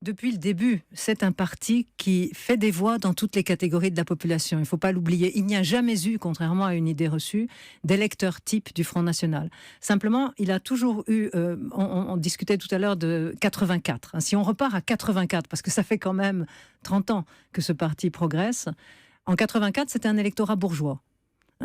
Depuis le début, c'est un parti qui fait des voix dans toutes les catégories de la population. Il ne faut pas l'oublier. Il n'y a jamais eu, contrairement à une idée reçue, d'électeur type du Front National. Simplement, il a toujours eu... on discutait tout à l'heure de 84. Si on repart à 84, parce que ça fait quand même 30 ans que ce parti progresse, en 84, c'était un électorat bourgeois.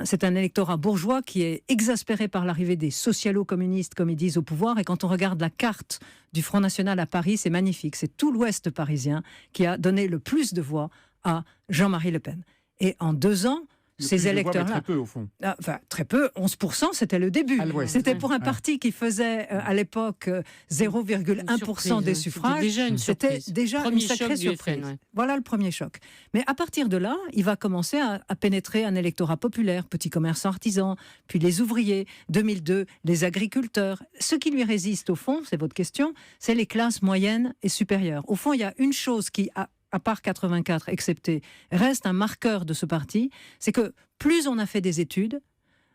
C'est un électorat bourgeois qui est exaspéré par l'arrivée des socialo-communistes, comme ils disent, au pouvoir. Et quand on regarde la carte du Front National à Paris, c'est magnifique. C'est tout l'Ouest parisien qui a donné le plus de voix à Jean-Marie Le Pen. Et en 2 ans, ces électeurs-là... Très peu, au fond. Enfin, très peu, 11%, c'était le début. C'était pour un parti qui faisait, à l'époque, 0,1% des suffrages. C'était déjà une sacrée surprise. Voilà le premier choc. Mais à partir de là, il va commencer à pénétrer un électorat populaire, petits commerçants artisans, puis les ouvriers, 2002, les agriculteurs. Ce qui lui résiste, au fond, c'est votre question, c'est les classes moyennes et supérieures. Au fond, il y a une chose qui a à part 84 excepté, reste un marqueur de ce parti, c'est que plus on a fait des études,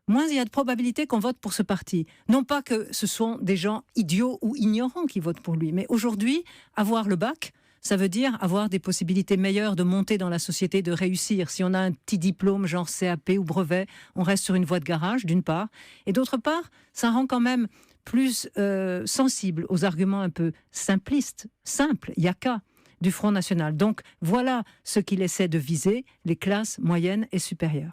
moins il y a de probabilité qu'on vote pour ce parti. Non pas que ce sont des gens idiots ou ignorants qui votent pour lui, mais aujourd'hui, avoir le bac, ça veut dire avoir des possibilités meilleures de monter dans la société, de réussir. Si on a un petit diplôme, genre CAP ou brevet, on reste sur une voie de garage, d'une part. Et d'autre part, ça rend quand même plus sensible aux arguments un peu simplistes, simples, il n'y a qu'à du Front National. Donc voilà ce qu'il essaie de viser, les classes moyennes et supérieures.